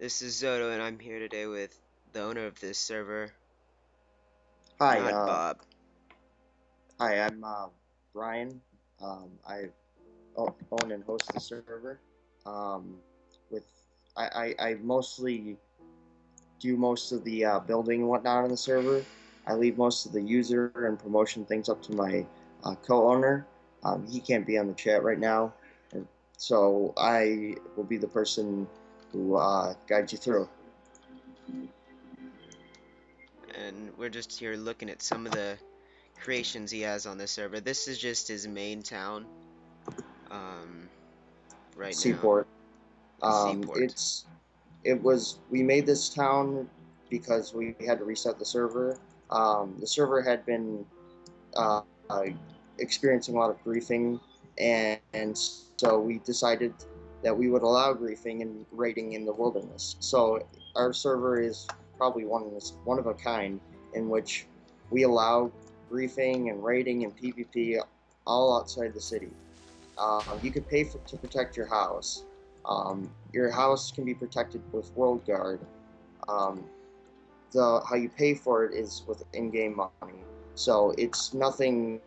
This is Zoto, and I'm here today with the owner of this server, Hi, not Bob. I'm Brian. I own and host the server. Um, with I mostly do most of the building and whatnot on the server. I leave most of the user and promotion things up to my co-owner. He can't be on the chat right now, and so I will be the person who guides you through. And we're just here looking at some of the creations he has on the server. This is just his main town, um, right now, Seaport. the seaport. We made this town because we had to reset the server. The server had been uh, experiencing a lot of griefing, and so we decided that we would allow griefing and raiding in the wilderness. So our server is probably one of a kind in which we allow griefing and raiding and PvP all outside the city. You could pay to protect your house. Your house can be protected with World Guard. Um, the how you pay for it is with in-game money. So it's nothing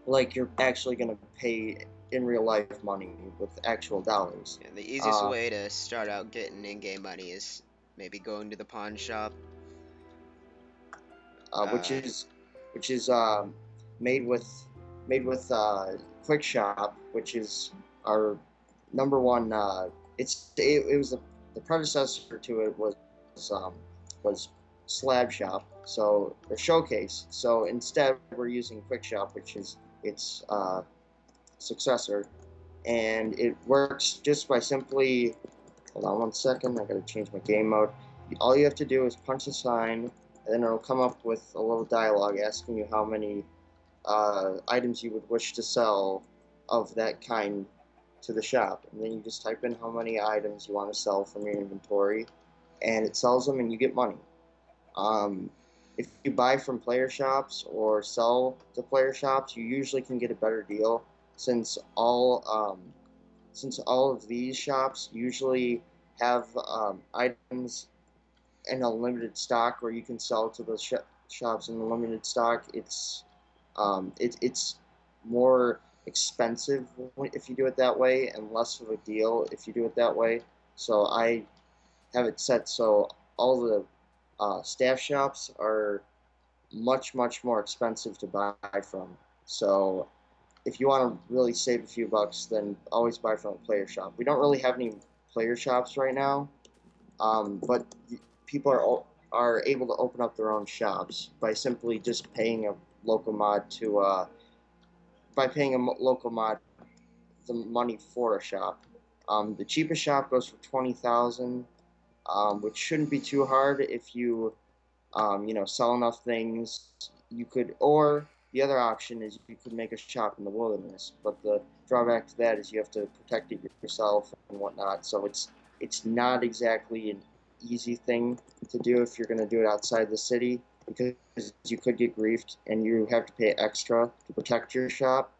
like you're actually going to pay in real life money with actual dollars. And the easiest Uh, way to start out getting in-game money is maybe going to the pawn shop. uh, which Uh, is which is made with Quick Shop, which is our number one. It was the predecessor to it um, was Slab Shop. So the showcase. So instead, we're using Quick Shop, which is its successor, and it works just by simply. Hold on one second. I gotta change my game mode. All you have to do is punch a sign, and then it'll come up with a little dialogue asking you how many items you would wish to sell of that kind to the shop. And then you just type in how many items you want to sell from your inventory, and it sells them, and you get money. Um, if you buy from player shops or sell to player shops, you usually can get a better deal since all of these shops usually have items in a limited stock where you can sell to those shops in the limited stock. It's more expensive if you do it that way, and less of a deal if you do it that way. So I have it set so all the staff shops are much more expensive to buy from. So if you want to really save a few bucks, then always buy from a player shop. We don't really have any player shops right now, but people are able to open up their own shops by simply just paying a local mod to by paying a local mod the money for a shop. The cheapest shop goes for 20,000, which shouldn't be too hard if you sell enough things. You could, or the other option is you could make a shop in the wilderness. But the drawback to that is you have to protect it yourself and whatnot. So it's not exactly an easy thing to do if you're going to do it outside the city because you could get griefed and you have to pay extra to protect your shop.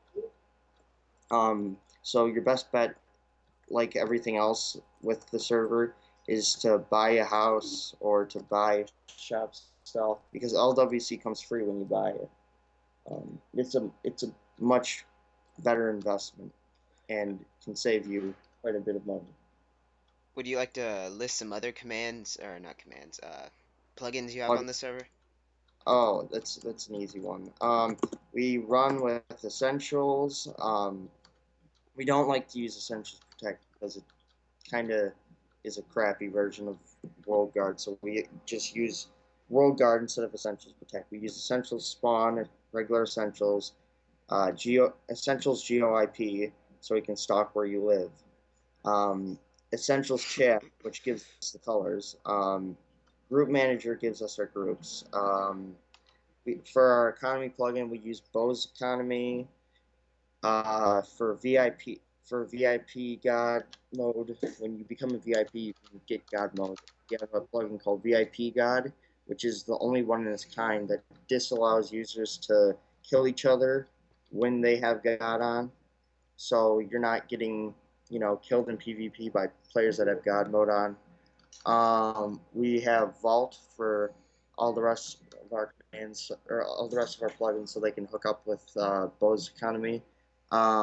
So your best bet, like everything else with the server, is to buy a house or to buy shop stuff because LWC comes free when you buy it. It's a much better investment and can save you quite a bit of money. would you like to list some other commands, or not commands, plugins you have Plug- on the server? Oh, that's an easy one. We run with Essentials. We don't like to use Essentials Protect because it kind of is a crappy version of World Guard, so we just use World Guard instead of Essentials Protect. We use Essentials Spawn, regular Essentials, Essentials GOIP, so we can stalk where you live. Um, Essentials Chat, which gives us the colors. Group Manager gives us our groups. For our economy plugin, we use Bose Economy. For VIP God mode, when you become a VIP, you can get God mode. You have a plugin called VIP God, which is the only one in its kind that disallows users to kill each other when they have God on. So you're not getting, killed in PvP by players that have God mode on. We have Vault for all the rest of our commands, or all the rest of our plugins, so they can hook up with Bose Economy.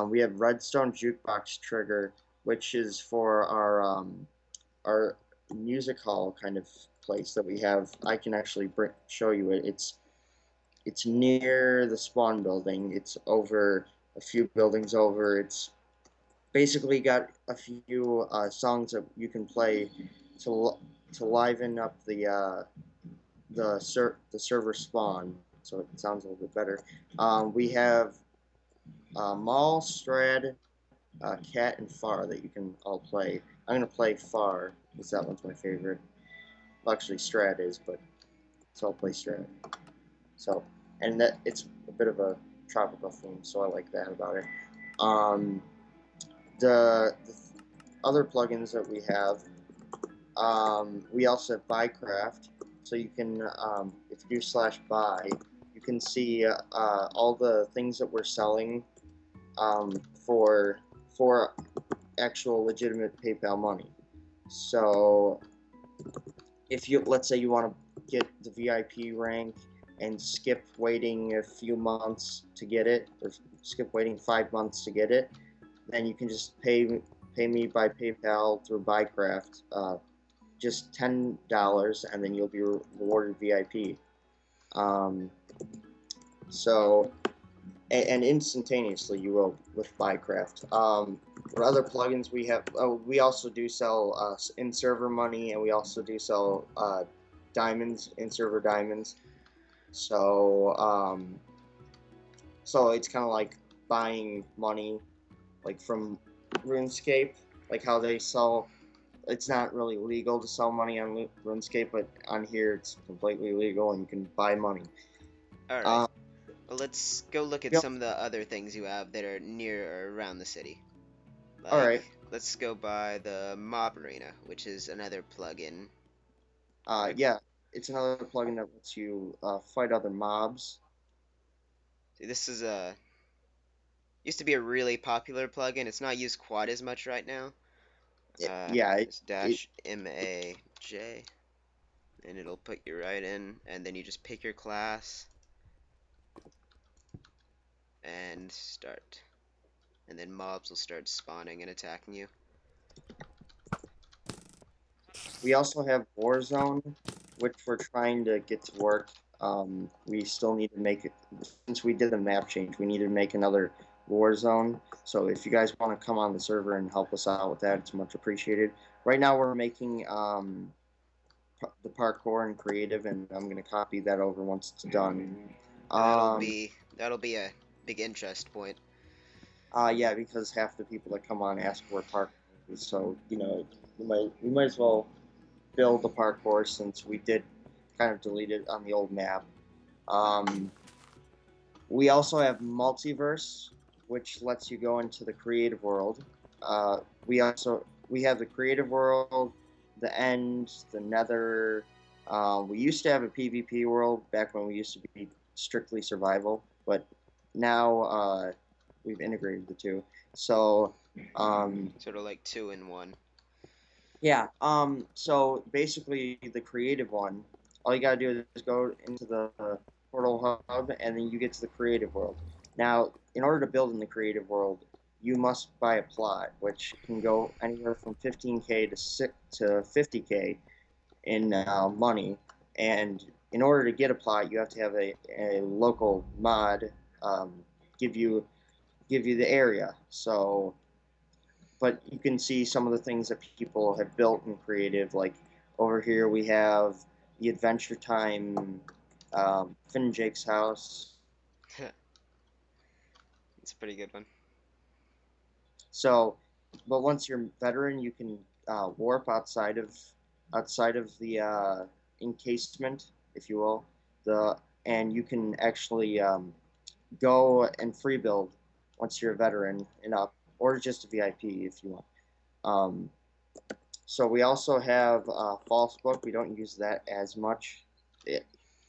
We have Redstone Jukebox Trigger, which is for our music hall kind of place that we have. I can actually show you it. It's near the spawn building. It's over a few buildings over. It's basically got a few songs that you can play to to liven up the server spawn, so it sounds a little bit better. We have Mall, Strad, Cat, and Far that you can all play. I'm gonna play Far because that one's my favorite. Well, actually, Strad is, but so I'll play Strad. So, and that it's a bit of a tropical theme, so I like that about it. Um, the other plugins that we have, we also have Buycraft, so you can, if you do /buy, you can see all the things that we're selling for actual legitimate PayPal money. So if you, let's say you want to get the VIP rank and skip waiting a few months to get it, or skip waiting 5 months to get it, then you can just pay me by PayPal through Buycraft, just $10, and then you'll be rewarded VIP. Um, so and instantaneously you will with Buycraft. For other plugins, we have we also do sell in server money, and we also do sell diamonds, in server diamonds. So so it's kind of like buying money, like from RuneScape, like how they sell. It's not really legal to sell money on RuneScape, but on here it's completely legal, and you can buy money. Alright, Uh, well, let's go look at yep. some of the other things you have that are near or around the city. All Like, right. let's go by the Mob Arena, which is another plugin. Like, Yeah, it's another plugin that lets you fight other mobs. this is a used to be a really popular plugin. It's not used quite as much right now. Yeah, It's dash MAJ, and it'll put you right in, and then you just pick your class and start. And then mobs will start spawning and attacking you. we also have Warzone, which we're trying to get to work. We still need to make it, since we did the map change, we need to make another Warzone. So if you guys want to come on the server and help us out with that, it's much appreciated. Right now we're making the parkour and creative, and I'm going to copy that over once it's done. And that'll Um, be that'll be a big interest point. yeah, because half the people that come on ask where parkour is, so we might as well build the parkour since we did kind of delete it on the old map. Um, we also have multiverse, which lets you go into the creative world. We have the creative world, the end, the nether. We used to have a PvP world back when we used to be strictly survival, but now we've integrated the two. So Sort of like two in one. yeah. So basically, the creative one, all you gotta do is go into the portal hub, and then you get to the creative world. Now, in order to build in the creative world, you must buy a plot, which can go anywhere from 15K to 50K in money. And in order to get a plot, you have to have a local mod um, give you the area. So but you can see some of the things that people have built in creative. Like over here, we have the Adventure Time, Finn and Jake's house. It's a pretty good one. So, but once you're veteran, you can warp outside of the encasement, if you will. The and you can actually go and free build once you're a veteran and up, or just a VIP if you want. Um, So we also have False Book. We don't use that as much.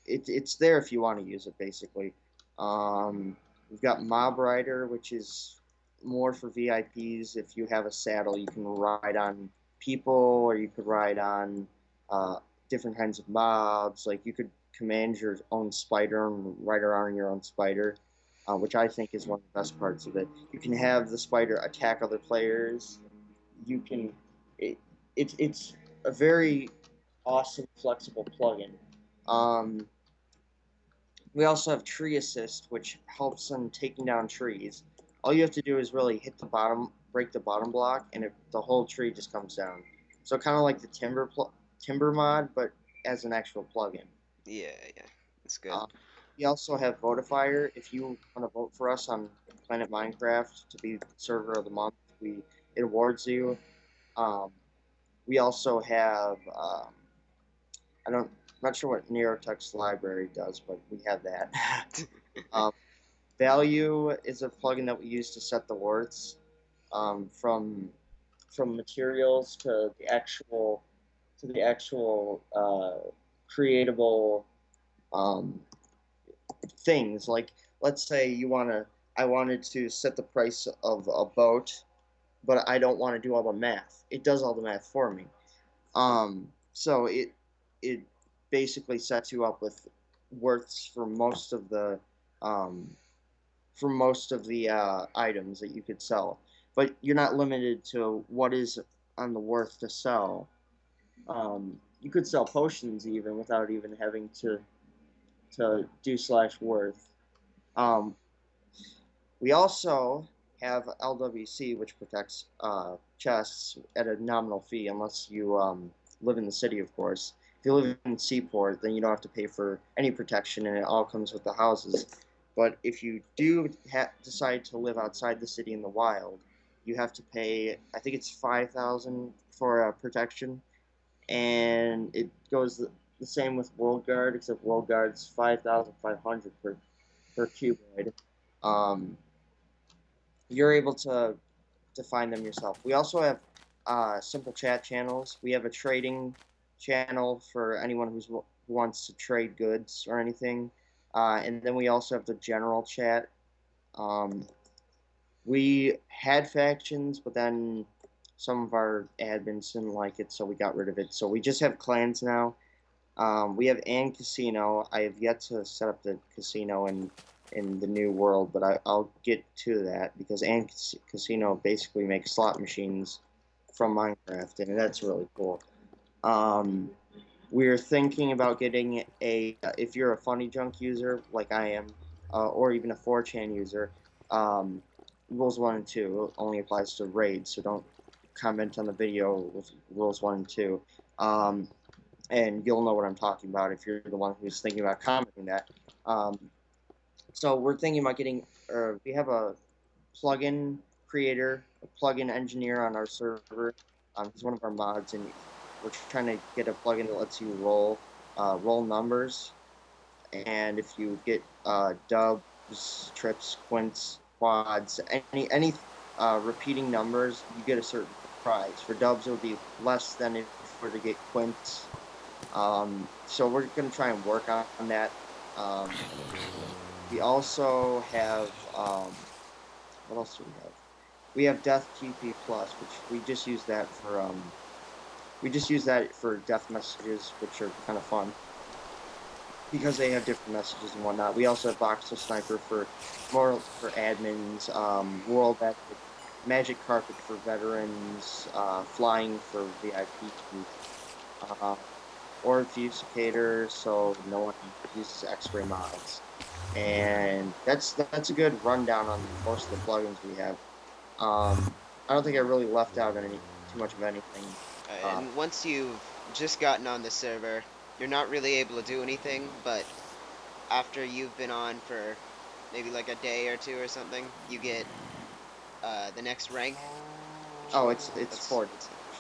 It's there if you want to use it, basically. We've got Mob Rider, which is more for VIPs. If you have a saddle, you can ride on people, or you could ride on uh, different kinds of mobs. Like you could command your own spider and ride around in your own spider, which I think is one of the best parts of it. You can have the spider attack other players. You can, it, it's a very awesome, flexible plugin. Um, we also have tree assist, which helps in taking down trees. All you have to do is really hit the bottom, break the bottom block, and the whole tree just comes down. So kind of like the timber mod, but as an actual plugin. Yeah, yeah, that's good. Um, we also have Votifier. If you want to vote for us on Planet Minecraft to be server of the month, we it awards you. Um, we also have I'm not sure what Neurotech's library does, but we have that. um, Value is a plugin that we use to set the worths from materials to the actual creatable um, things. Like let's say I wanted to set the price of a boat, but I don't want to do all the math. It does all the math for me. So it basically sets you up with worths um, for most of the items that you could sell. But you're not limited to what is on the worth to sell. You could sell potions even without even having to do slash worth. Um, we also have LWC, which protects chests at a nominal fee, unless you live in the city, of course. If you live in Seaport, then you don't have to pay for any protection, and it all comes with the houses. But if you do decide to live outside the city in the wild, you have to pay. I think it's 5,000 for protection, and it goes the same with World Guard, except World Guard's 5,500 per cuboid. Um, you're able to find them yourself. We also have simple chat channels. We have a trading channel for anyone who wants to trade goods or anything. And then we also have the general chat. Um, we had factions, but then some of our admins didn't like it, so we got rid of it. So we just have clans now. We have An Casino. I have yet to set up the casino in the new world, but I'll get to that because An Casino basically makes slot machines from Minecraft, and that's really cool. Um, we're thinking about getting if you're a Funny Junk user like I am, or even a 4chan user, um, rules 1 and 2 only applies to raids, so don't comment on the video with rules 1 and 2. Um, and you'll know what I'm talking about if you're the one who's thinking about commenting that. Um, so we're thinking about getting, we have a plugin creator, a plugin engineer on our server. He's one of our mods, and we're trying to get a plugin that lets you roll numbers. And if you get dubs, trips, quints, quads, any repeating numbers, you get a certain prize. For dubs, it would be less than if you were to get quints. So we're going to try and work on that. Um, we also have what else do we have? We have Death GP Plus, which we just use that for death messages, which are kind of fun because they have different messages and whatnot. We also have Voxel Sniper for more for admins, World Epic, Magic Carpet for veterans, Flying for VIP, uh, or Fusicator, so no one uses X-ray mods. And that's a good rundown on most of the plugins we have. I don't think I really left out any too much of anything. And once you've just gotten on the server, you're not really able to do anything, but after you've been on for maybe like a day or two or something, you get the next rank. Oh, it's That's 40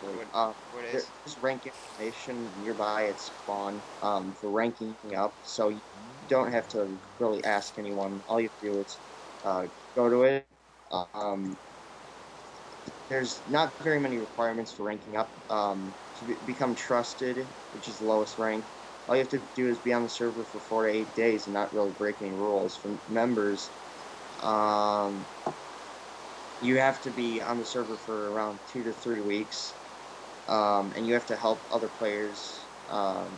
actually. 4 days. There's rank information nearby at spawn for ranking up, so you don't have to really ask anyone. All you have to do is go to it. Um, there's not very many requirements for ranking up. To become trusted, which is the lowest rank, all you have to do is be on the server for 4 to 8 days and not really break any rules. For members, you have to be on the server for around 2 to 3 weeks. and you have to help other players a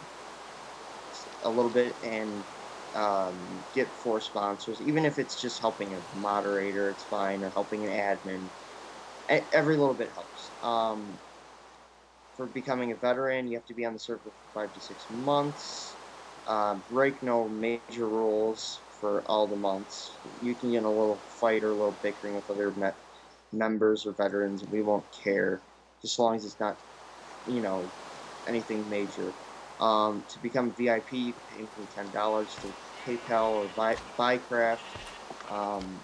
little bit and get 4 sponsors. Even if it's just helping a moderator, it's fine, or helping an admin. Every little bit helps. For becoming a veteran, you have to be on the server for 5 to 6 months. Break no major rules for all the months. You can get in a little fight or a little bickering with other members or veterans. We won't care, just as long as it's not, you know, anything major. To become VIP, you can pay me $10 to PayPal or buy craft. Um,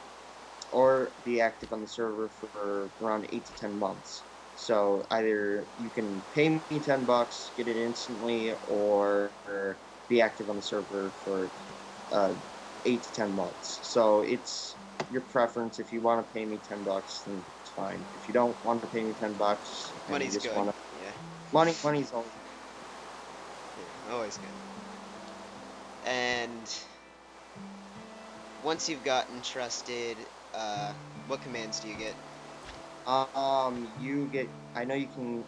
or be active on the server for around 8 to 10 months. So either you can pay me $10, get it instantly, or be active on the server for 8 to 10 months. So it's your preference. If you want to pay me $10, then it's fine. If you don't want to pay me $10 and you Money's just good. want to Yeah, money's always yeah, always good. And once you've gotten trusted, what commands do you get? You get. I know you can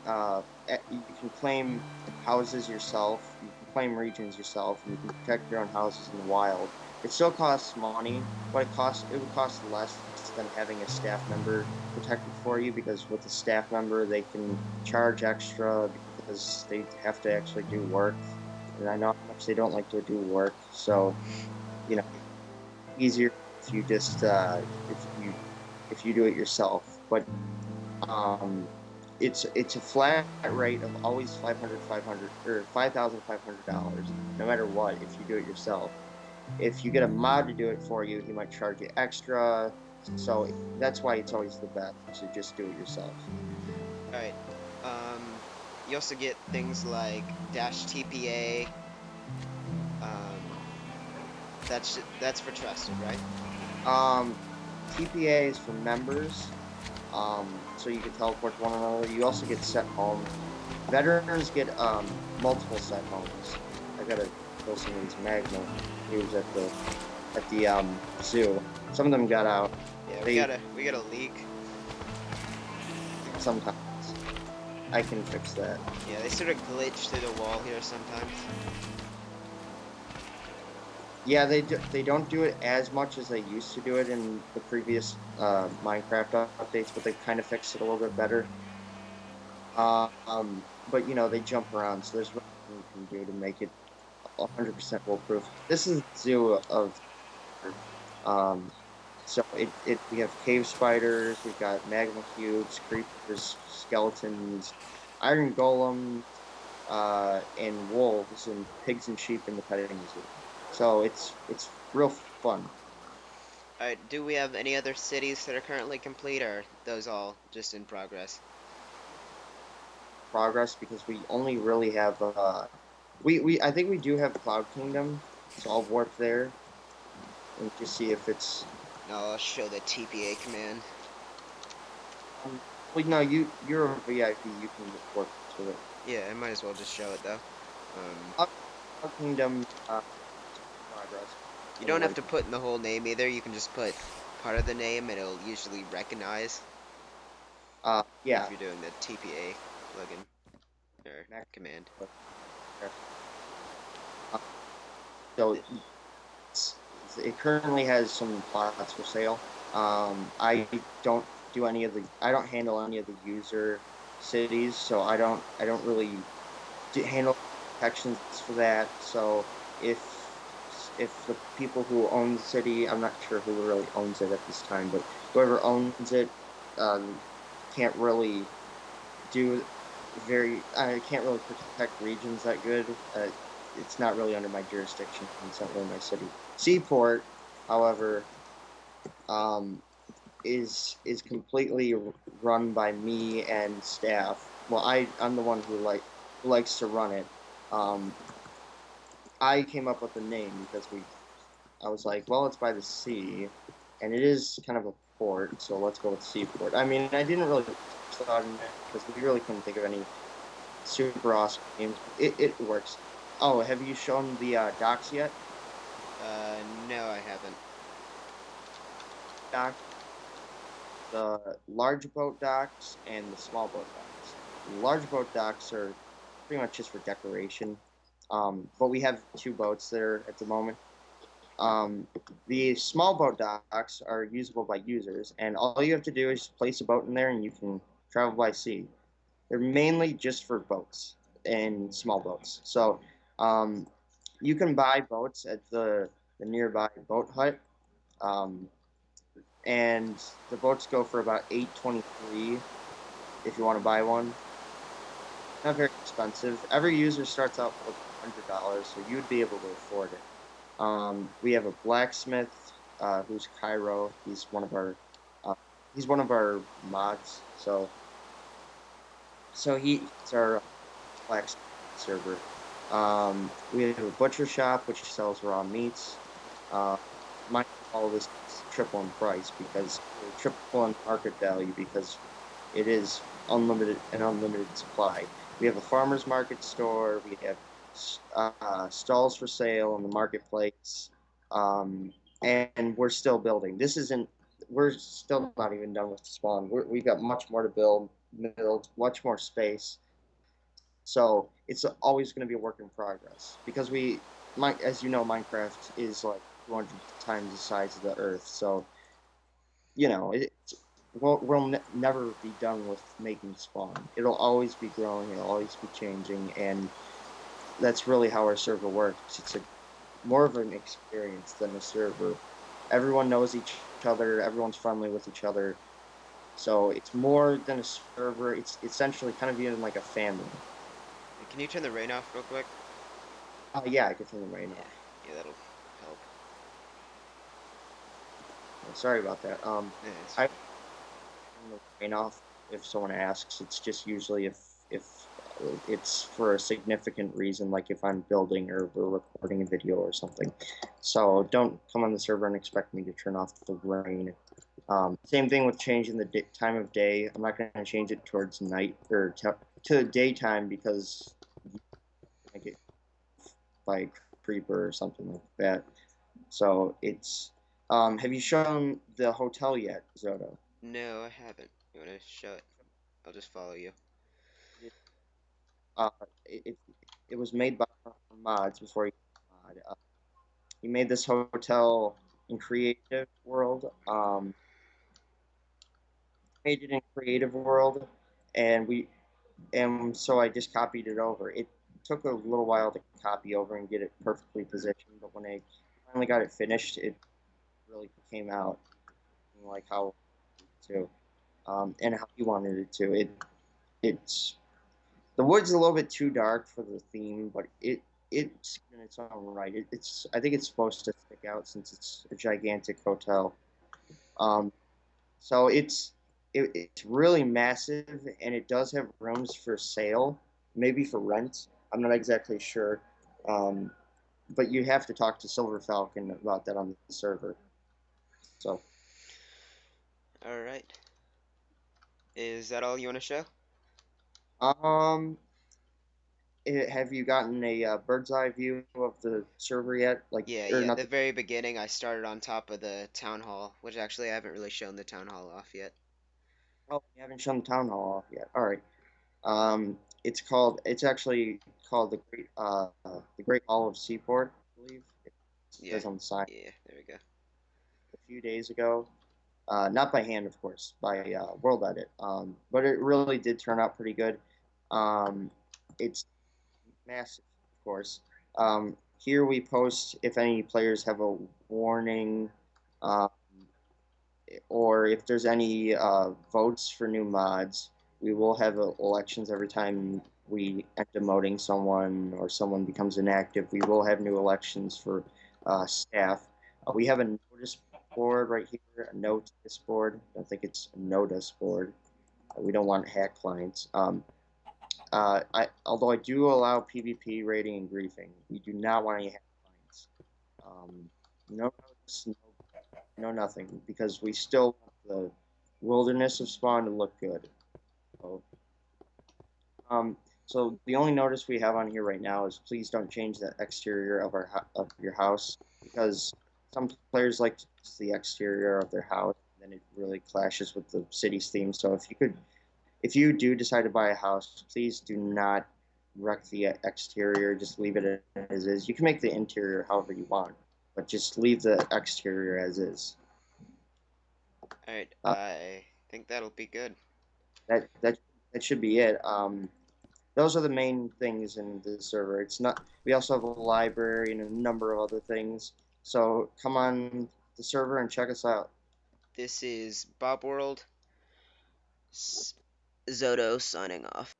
claim houses yourself. You can claim regions yourself, and you can protect your own houses in the wild. It still costs money, but it would cost less than having a staff member protect it for you. Because with a staff member, they can charge extra because they have to actually do work, and I know how much they don't like to do work. So you know, easier if you just if you do it yourself, but um, it's a flat rate of always 500 or $5,500, no matter what, if you do it yourself. If you get a mod to do it for you, he might charge you extra. So that's why it's always the best to just do it yourself. All right. You also get things like dash TPA. Um, that's for trusted, right? Um, TPA is for members, so you can teleport to one another. You also get set home. Veterans get multiple set homes. I gotta kill some of these magma cubes at the zoo. Some of them got out. Yeah, we They got a we got a leak. sometimes I can fix that. Yeah, they sort of glitch through the wall here sometimes. Yeah, they don't do it as much as they used to do it in the previous Minecraft updates, but they've kind of fixed it a little bit better. But they jump around, so there's nothing you can do to make it 100% foolproof. This is the zoo of um, so we have cave spiders, we've got magma cubes, creepers, skeletons, iron golems, and wolves and pigs and sheep in the petting zoo. So it's real fun All right. Do we have any other cities that are currently complete, or are those all just in progress? progress because we only really have we I think we do have Cloud Kingdom, so I'll warp there and just see if it's No, I'll show the TPA command. um, well no you're a VIP, you can warp to it. Yeah, I might as well just show it though. Um, Cloud Kingdom progress. you Only don't have like to put in the whole name either. You can just put part of the name, and it'll usually recognize if yeah. you're doing the TPA plugin or command. Uh, so Th- it currently has some plots for sale. I don't I don't handle any of the user cities, so I don't really handle protections for that. So if the people who own the city, I'm not sure who really owns it at this time, but whoever owns it um, can't really do I can't really protect regions that good. It's not really under my jurisdiction. It's not really my city. Seaport, however, um, is completely run by me and staff. Well, I'm the one who likes to run it. Um, I came up with the name because I was like, well, it's by the sea, and it is kind of a port, so let's go with Seaport. I mean, I didn't really put much thought in it because we really couldn't think of any super awesome games. It works. Oh, have you shown the docks yet? no, I haven't. Dock, the large boat docks and the small boat docks. Large boat docks are pretty much just for decoration. But we have two boats there at the moment. Um, the small boat docks are usable by users, and all you have to do is place a boat in there, and you can travel by sea. They're mainly just for boats and small boats. So um, you can buy boats at the nearby boat hut, um, and the boats go for about 823 if you want to buy one. Not very expensive. Every user starts out with $100, so you'd be able to afford it. We have a blacksmith who's Cairo. Uh, he's one of our mods. So he's our blacksmith server. We have a butcher shop which sells raw meats. Uh, Mind you, all this is triple in price because triple in market value because it is unlimited supply. We have a farmers market store. We have stalls for sale on the marketplace, and we're still building. This isn't. We're still not even done with the spawn. We've got much more to build, much more space. So it's always going to be a work in progress because as you know, Minecraft is like 200 times the size of the Earth. So we'll never be done with making spawn. It'll always be growing. It'll always be changing, and that's really how our server works. It's a more of an experience than a server. Everyone knows each other. Everyone's friendly with each other. So it's more than a server. It's essentially kind of even like a family. And can you turn the rain off real quick? Yeah, I can turn the rain Yeah, off. yeah, that'll help. Sorry about that. Yeah, it's I fine. turn the rain off if someone asks. It's just usually if it's for a significant reason, like if I'm building or we're recording a video or something. So don't come on the server and expect me to turn off the rain. Same thing with changing the time of day. I'm not going to change it towards night or to daytime because you might get by a creeper or something like that. So it's. Have you shown the hotel yet, Zoto? No, I haven't. You want to show it? I'll just follow you. Uh, it, it was made by mods before he mod. He made this hotel in Creative World. Made it in Creative World, and so I just copied it over. It took a little while to copy over and get it perfectly positioned, but when I finally got it finished, it really came out like how to and how he wanted it to. It's the wood's a little bit too dark for the theme, but it's in its own right. It's I think it's supposed to stick out since it's a gigantic hotel. Um, so it's really massive, and it does have rooms for sale, maybe for rent. I'm not exactly sure, um, but you have to talk to Silver Falcon about that on the server. So, All right. Is that all you want to show? um, have you gotten a bird's eye view of the server yet? Like, Yeah, or yeah. not The the very beginning, I started on top of the town hall, which actually I haven't really shown the town hall off yet. Oh, you haven't shown the town hall off yet. All right. It's actually called the Great Hall of Seaport, I believe. It Yeah, says on the sign yeah. There we go. a few days ago. Not by hand, of course, by World Edit. But it really did turn out pretty good. It's massive, of course. Here we post if any players have a warning, um, or if there's any votes for new mods. We will have elections every time we end demoting someone or someone becomes inactive. We will have new elections for staff. We have a notice board right here, a notice board. I don't think it's a notice board. We don't want hack clients. Although I do allow PvP rating and griefing, we do not want any hack clients. Um, no notice, no nothing, because we still want the wilderness of Spawn to look good. So, so the only notice we have on here right now is please don't change the exterior of of your house because some players like to use the exterior of their house, and then it really clashes with the city's theme. So if you could if you do decide to buy a house, please do not wreck the exterior. Just leave it as is. You can make the interior however you want, but just leave the exterior as is. All right, Uh, I think that'll be good. that that that should be it. Those are the main things in the server. It's not. We also have a library and a number of other things. So come on the server and check us out. This is bobworld, Zoto signing off.